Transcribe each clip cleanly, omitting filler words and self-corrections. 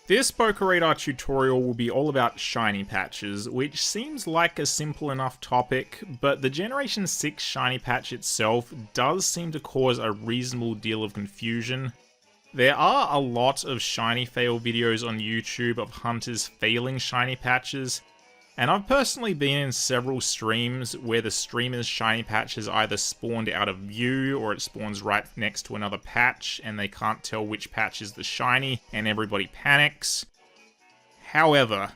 This Poké Radar tutorial will be all about shiny patches, which seems like a simple enough topic, but the Generation 6 shiny patch itself does seem to cause a reasonable deal of confusion. There are a lot of shiny fail videos on YouTube of hunters failing shiny patches, and I've personally been in several streams where the streamer's shiny patch has either spawned out of view or it spawns right next to another patch and they can't tell which patch is the shiny and everybody panics. However,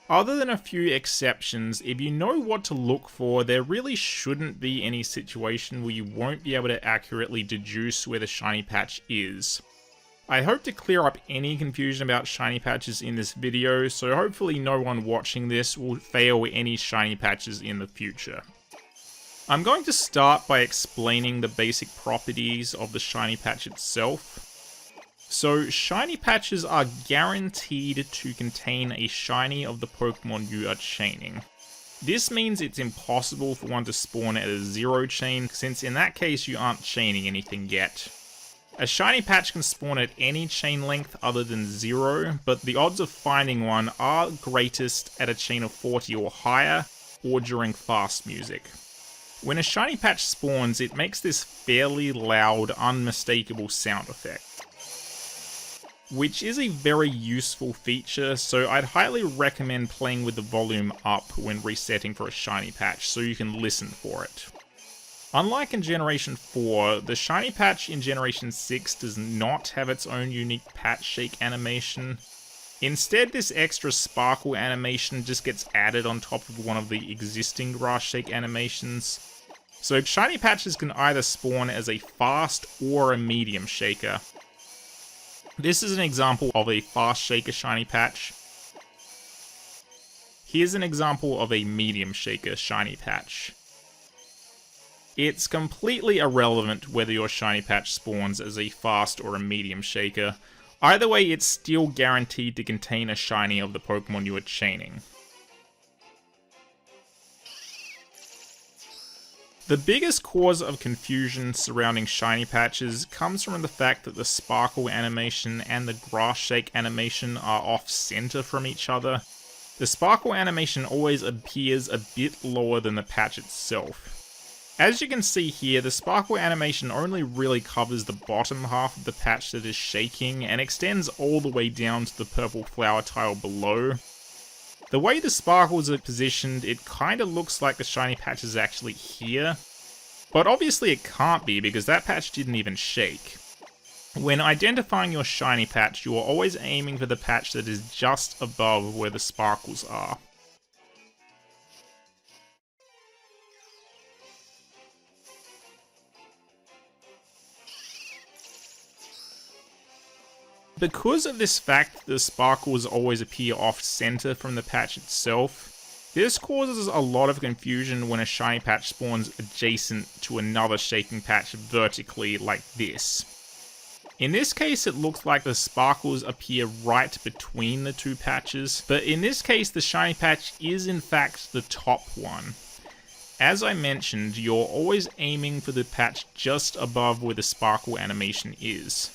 other than a few exceptions, if you know what to look for, there really shouldn't be any situation where you won't be able to accurately deduce where the shiny patch is. I hope to clear up any confusion about shiny patches in this video, so hopefully no one watching this will fail any shiny patches in the future. I'm going to start by explaining the basic properties of the shiny patch itself. So, shiny patches are guaranteed to contain a shiny of the Pokemon you are chaining. This means it's impossible for one to spawn at a 0 chain, since in that case you aren't chaining anything yet. A shiny patch can spawn at any chain length other than 0, but the odds of finding one are greatest at a chain of 40 or higher, or during fast music. When a shiny patch spawns, it makes this fairly loud, unmistakable sound effect, which is a very useful feature, so I'd highly recommend playing with the volume up when resetting for a shiny patch so you can listen for it. Unlike in Generation 4, the shiny patch in Generation 6 does not have its own unique patch shake animation. Instead, this extra sparkle animation just gets added on top of one of the existing grass shake animations. So shiny patches can either spawn as a fast or a medium shaker. This is an example of a fast shaker shiny patch. Here's an example of a medium shaker shiny patch. It's completely irrelevant whether your shiny patch spawns as a fast or a medium shaker. Either way, it's still guaranteed to contain a shiny of the Pokemon you are chaining. The biggest cause of confusion surrounding shiny patches comes from the fact that the sparkle animation and the grass shake animation are off-center from each other. The sparkle animation always appears a bit lower than the patch itself. As you can see here, the sparkle animation only really covers the bottom half of the patch that is shaking and extends all the way down to the purple flower tile below. The way the sparkles are positioned, it kinda looks like the shiny patch is actually here, but obviously it can't be because that patch didn't even shake. When identifying your shiny patch, you are always aiming for the patch that is just above where the sparkles are. Because of this fact the sparkles always appear off-center from the patch itself, this causes a lot of confusion when a shiny patch spawns adjacent to another shaking patch vertically like this. In this case it looks like the sparkles appear right between the two patches, but in this case the shiny patch is in fact the top one. As I mentioned, you're always aiming for the patch just above where the sparkle animation is.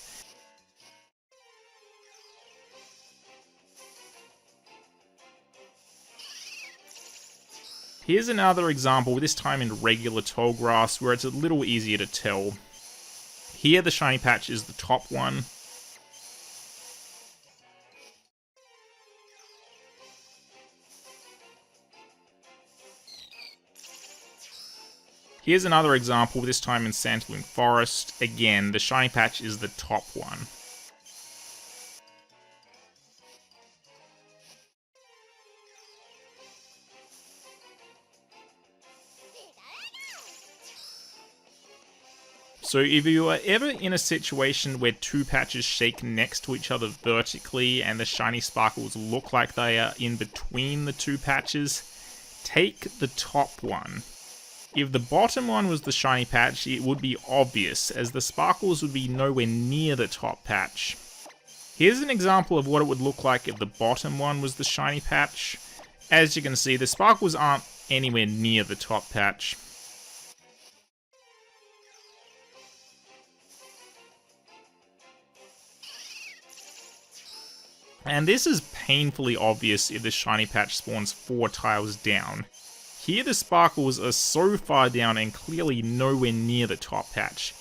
Here's another example, this time in regular tall grass, where it's a little easier to tell. Here the shiny patch is the top one. Here's another example, this time in Sandalwood Forest. Again, the shiny patch is the top one. So if you are ever in a situation where two patches shake next to each other vertically and the shiny sparkles look like they are in between the two patches, take the top one. If the bottom one was the shiny patch, it would be obvious, as the sparkles would be nowhere near the top patch. Here's an example of what it would look like if the bottom one was the shiny patch. As you can see, the sparkles aren't anywhere near the top patch. And this is painfully obvious if the shiny patch spawns 4 tiles down. Here the sparkles are so far down and clearly nowhere near the top patch.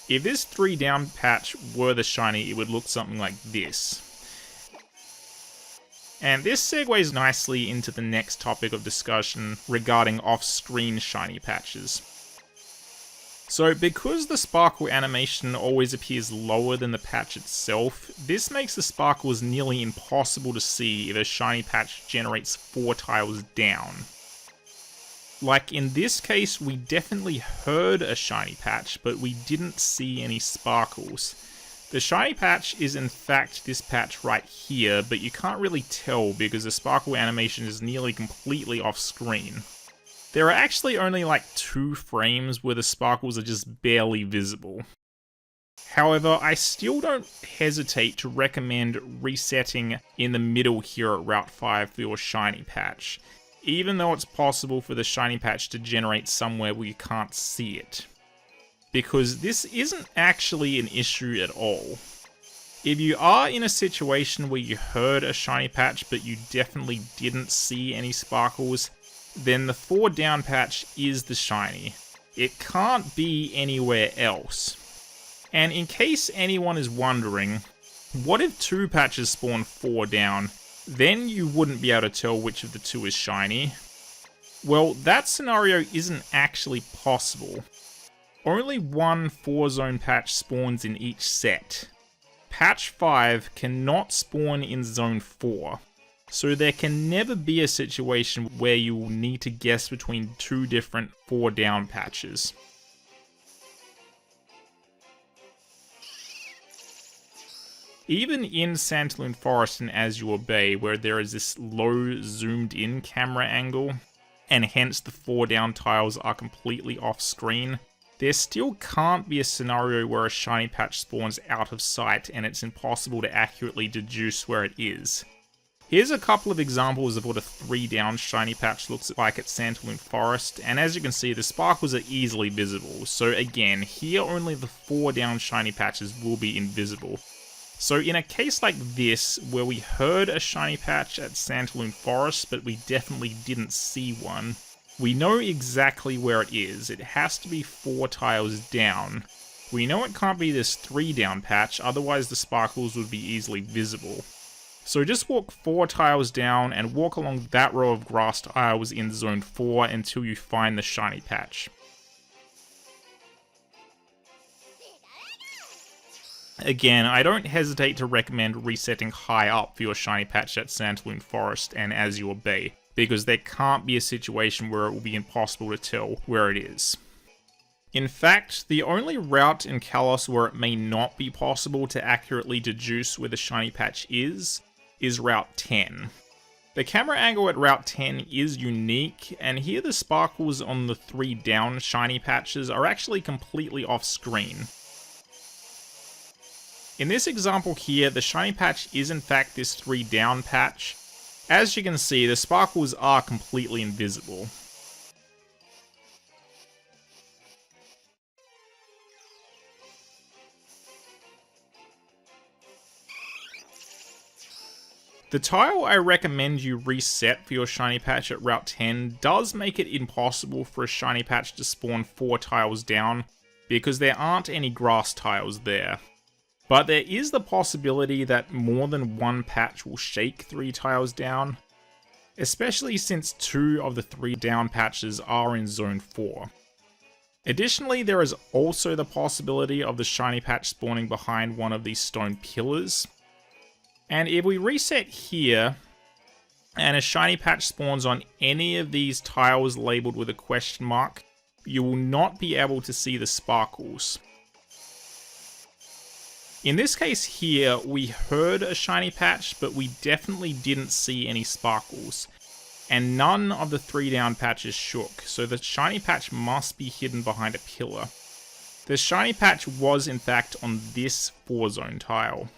If this 3 down patch were the shiny, it would look something like this. And this segues nicely into the next topic of discussion regarding off-screen shiny patches. So because the sparkle animation always appears lower than the patch itself, this makes the sparkles nearly impossible to see if a shiny patch generates 4 tiles down. Like in this case, we definitely heard a shiny patch, but we didn't see any sparkles. The shiny patch is in fact this patch right here, but you can't really tell because the sparkle animation is nearly completely off screen. There are actually only like 2 frames where the sparkles are just barely visible. However, I still don't hesitate to recommend resetting in the middle here at Route 5 for your shiny patch, even though it's possible for the shiny patch to generate somewhere where you can't see it. Because this isn't actually an issue at all. If you are in a situation where you heard a shiny patch but you definitely didn't see any sparkles, then the 4 down patch is the shiny. It can't be anywhere else. And in case anyone is wondering, what if 2 patches spawn 4 down? Then you wouldn't be able to tell which of the 2 is shiny. Well, that scenario isn't actually possible. Only one 4-zone patch spawns in each set. Patch 5 cannot spawn in Zone 4, so there can never be a situation where you will need to guess between 2 different 4-down patches. Even in Santaloon Forest and Azure Bay, where there is this low zoomed-in camera angle, and hence the 4-down tiles are completely off-screen, there still can't be a scenario where a shiny patch spawns out of sight and it's impossible to accurately deduce where it is. Here's a couple of examples of what a 3-down shiny patch looks like at Santaloon Forest, and as you can see, the sparkles are easily visible, so again, here only the 4-down shiny patches will be invisible. So in a case like this, where we heard a shiny patch at Santaloon Forest, but we definitely didn't see one, we know exactly where it is. It has to be 4 tiles down. We know it can't be this 3-down patch, otherwise the sparkles would be easily visible. So just walk 4 tiles down and walk along that row of grass tiles in Zone 4 until you find the shiny patch. Again, I don't hesitate to recommend resetting high up for your shiny patch at Santaloon Forest and Azure Bay, because there can't be a situation where it will be impossible to tell where it is. In fact, the only route in Kalos where it may not be possible to accurately deduce where the shiny patch is Route 10. The camera angle at Route 10 is unique, and here the sparkles on the 3 down shiny patches are actually completely off screen. In this example here, the shiny patch is in fact this 3 down patch. As you can see, the sparkles are completely invisible. The tile I recommend you reset for your shiny patch at Route 10 does make it impossible for a shiny patch to spawn 4 tiles down, because there aren't any grass tiles there. But there is the possibility that more than one patch will shake 3 tiles down, especially since 2 of the 3 down patches are in Zone 4. Additionally, there is also the possibility of the shiny patch spawning behind one of these stone pillars. And if we reset here, and a shiny patch spawns on any of these tiles labeled with a question mark, you will not be able to see the sparkles. In this case here, we heard a shiny patch, but we definitely didn't see any sparkles. And none of the 3 down patches shook, so the shiny patch must be hidden behind a pillar. The shiny patch was in fact on this 4-zone tile.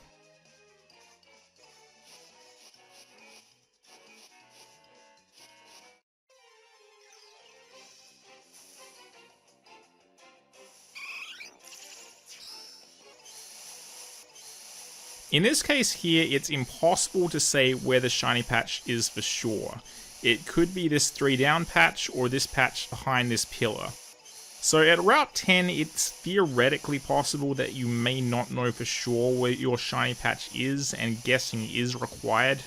In this case here, it's impossible to say where the shiny patch is for sure. It could be this 3 down patch or this patch behind this pillar. So at Route 10, it's theoretically possible that you may not know for sure where your shiny patch is, and guessing is required.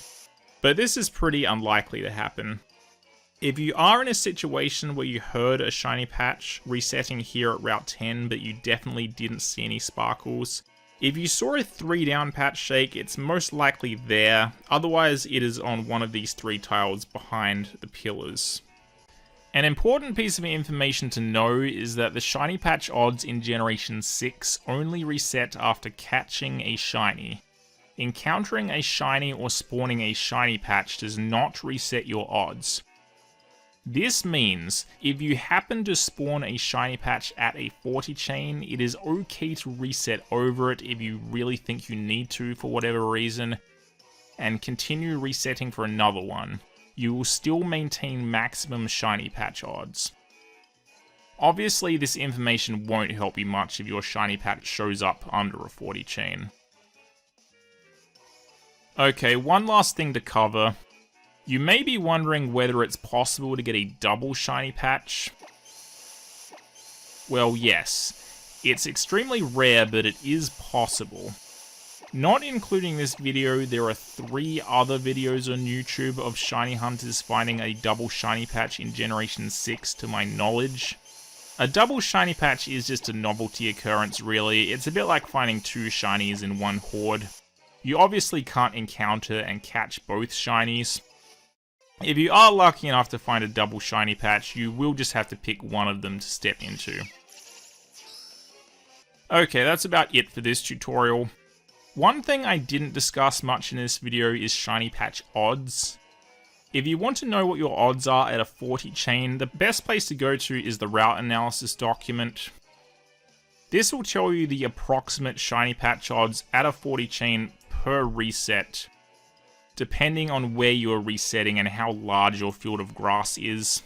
But this is pretty unlikely to happen. If you are in a situation where you heard a shiny patch resetting here at Route 10, but you definitely didn't see any sparkles, if you saw a 3 down patch shake, it's most likely there, otherwise it is on one of these 3 tiles behind the pillars. An important piece of information to know is that the shiny patch odds in Generation 6 only reset after catching a shiny. Encountering a shiny or spawning a shiny patch does not reset your odds. This means, if you happen to spawn a shiny patch at a 40 chain, it is okay to reset over it if you really think you need to for whatever reason, and continue resetting for another one. You will still maintain maximum shiny patch odds. Obviously, this information won't help you much if your shiny patch shows up under a 40 chain. Okay, one last thing to cover. You may be wondering whether it's possible to get a double shiny patch. Well, yes. It's extremely rare, but it is possible. Not including this video, there are 3 other videos on YouTube of shiny hunters finding a double shiny patch in Generation 6 to my knowledge. A double shiny patch is just a novelty occurrence really, it's a bit like finding 2 shinies in one horde. You obviously can't encounter and catch both shinies. If you are lucky enough to find a double shiny patch, you will just have to pick one of them to step into. Okay, that's about it for this tutorial. One thing I didn't discuss much in this video is shiny patch odds. If you want to know what your odds are at a 40 chain, the best place to go to is the route analysis document. This will tell you the approximate shiny patch odds at a 40 chain per reset, depending on where you are resetting and how large your field of grass is.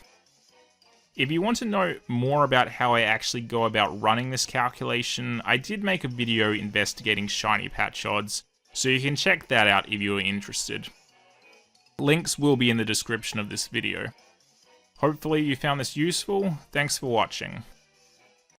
If you want to know more about how I actually go about running this calculation, I did make a video investigating shiny patch odds, so you can check that out if you are interested. Links will be in the description of this video. Hopefully you found this useful. Thanks for watching.